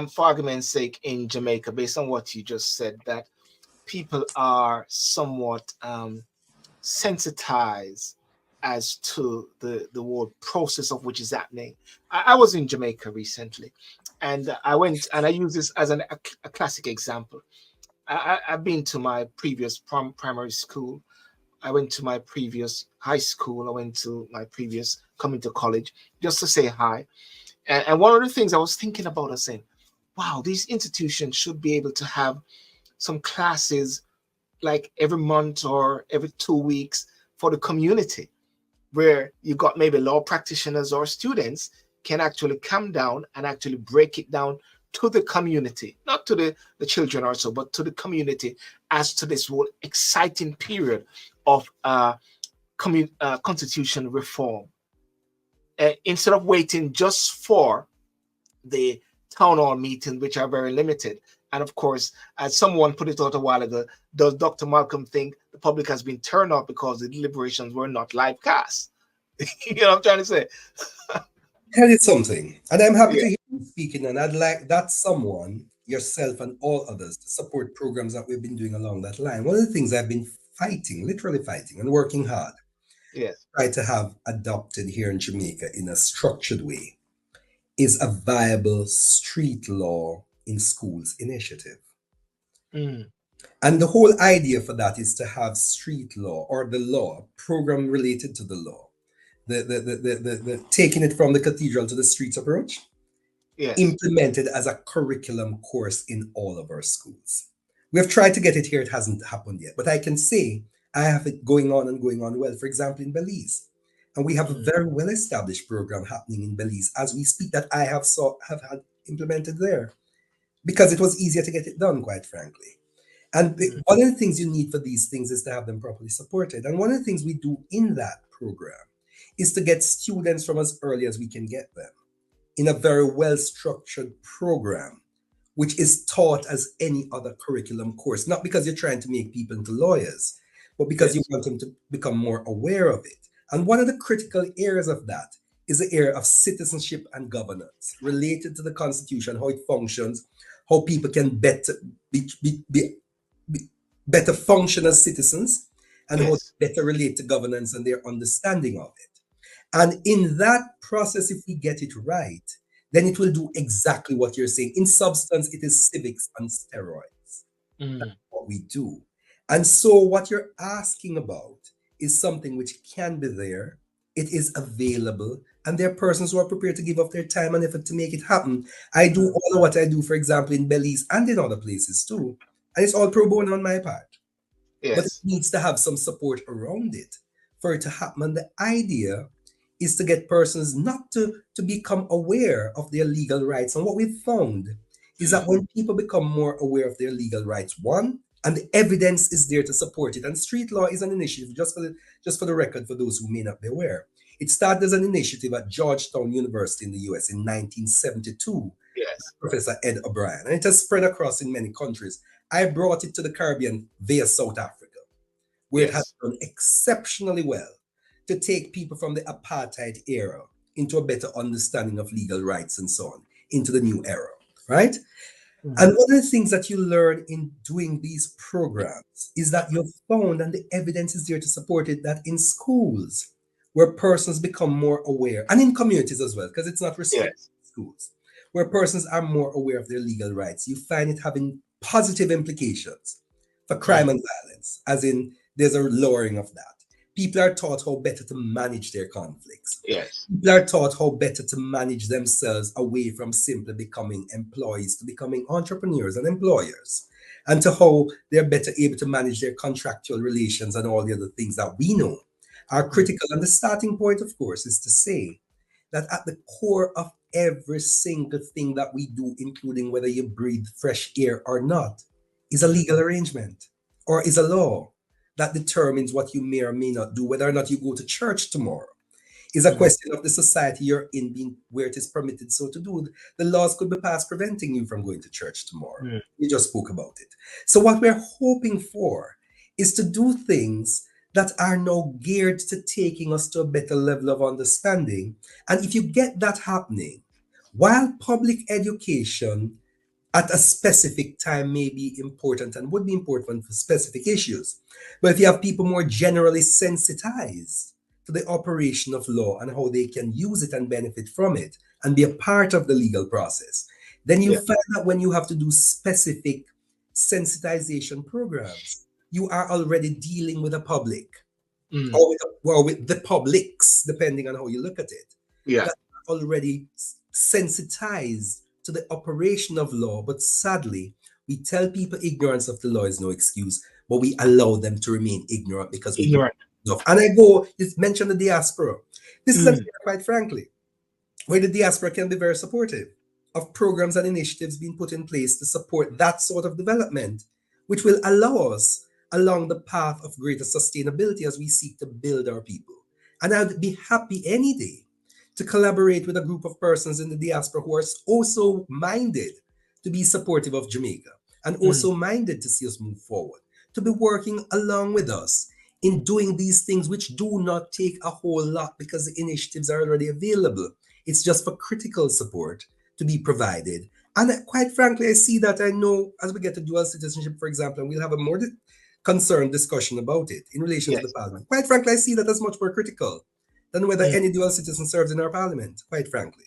for argument's sake, in Jamaica, based on what you just said, that people are somewhat sensitized as to the whole process of which is happening. I was in Jamaica recently, and I went, and I use this as a classic example. I've been to my previous primary school. I went to my previous high school. I went to my previous coming to college just to say hi. And one of the things I was thinking about is saying, wow, these institutions should be able to have some classes like every month or every 2 weeks for the community, where you got maybe law practitioners or students can actually come down and actually break it down to the community, not to the children or so, but to the community as to this whole exciting period of constitution reform. Instead of waiting just for the town hall meetings, which are very limited. And of course, as someone put it out a while ago, does Dr. Malcolm think the public has been turned off because the deliberations were not live cast? You know what I'm trying to say? Tell you something, and I'm happy to hear you speaking, and I'd like that someone, yourself and all others, to support programs that we've been doing along that line. One of the things I've been fighting, literally fighting and working hard, try to have adopted here in Jamaica in a structured way, is a viable street law in schools initiative. And the whole idea for that is to have street law, or the law program related to the law, the taking it from the cathedral to the streets approach, implemented as a curriculum course in all of our schools. We have tried to get it here, it hasn't happened yet, but I can say I have it going on and going on well. For example, in Belize, and we have a very well established program happening in Belize as we speak that I have had implemented there, because it was easier to get it done, quite frankly. And one of the things you need for these things is to have them properly supported. And one of the things we do in that program is to get students from as early as we can get them in a very well-structured program, which is taught as any other curriculum course, not because you're trying to make people into lawyers, but because you want them to become more aware of it. And one of the critical areas of that is the area of citizenship and governance related to the Constitution, how it functions, how people can better better function as citizens, and how to better relate to governance and their understanding of it. And in that process, if we get it right, then it will do exactly what you're saying. In substance, it is civics on steroids. That's what we do. And so what you're asking about is something which can be there. It is available. And there are persons who are prepared to give up their time and effort to make it happen. I do all of what I do, for example, in Belize and in other places too. And it's all pro bono on my part. But it needs to have some support around it for it to happen. And the idea is to get persons not to become aware of their legal rights. And what we've found is that when people become more aware of their legal rights, one, and the evidence is there to support it. And street law is an initiative, just for the record, for those who may not be aware. It started as an initiative at Georgetown University in the US in 1972. Professor Ed O'Brien. And it has spread across in many countries. I brought it to the Caribbean via South Africa, where it has done exceptionally well to take people from the apartheid era into a better understanding of legal rights and so on, into the new era, right? And one of the things that you learn in doing these programs is that you've found, and the evidence is there to support it, that in schools where persons become more aware, and in communities as well, because it's not restricted to schools, where persons are more aware of their legal rights, you find it having positive implications for crime and violence, as in there's a lowering of that. People are taught how better to manage their conflicts. People are taught how better to manage themselves away from simply becoming employees to becoming entrepreneurs and employers, and to how they're better able to manage their contractual relations and all the other things that we know are critical. And the starting point, of course, is to say that at the core of every single thing that we do, including whether you breathe fresh air or not, is a legal arrangement or is a law that determines what you may or may not do. Whether or not you go to church tomorrow is a question of the society you're in, being where it is permitted so to do. The laws could be passed preventing you from going to church tomorrow. We just spoke about it. So what we're hoping for is to do things that are now geared to taking us to a better level of understanding. And if you get that happening, while public education at a specific time may be important and would be important for specific issues. But if you have people more generally sensitized to the operation of law and how they can use it and benefit from it and be a part of the legal process, then you Yeah. find that when you have to do specific sensitization programs, you are already dealing with a public Mm. or with the publics, depending on how you look at it, Yeah. that are already sensitized to the operation of law. But sadly, we tell people ignorance of the law is no excuse, but we allow them to remain ignorant because we do Ignorant. enough. And you mentioned the diaspora. This is an Mm. area, quite frankly, where the diaspora can be very supportive of programs and initiatives being put in place to support that sort of development, which will allow us along the path of greater sustainability as we seek to build our people. And I'd be happy any day to collaborate with a group of persons in the diaspora who are also minded to be supportive of Jamaica and Mm. also minded to see us move forward, to be working along with us in doing these things which do not take a whole lot because the initiatives are already available. It's just for critical support to be provided. And quite frankly, I see that. I know as we get to dual citizenship, for example, and we'll have a more concerned discussion about it in relation to the Yes. parliament. Quite frankly, I see that as much more critical than whether Mm. any dual citizen serves in our parliament, quite frankly.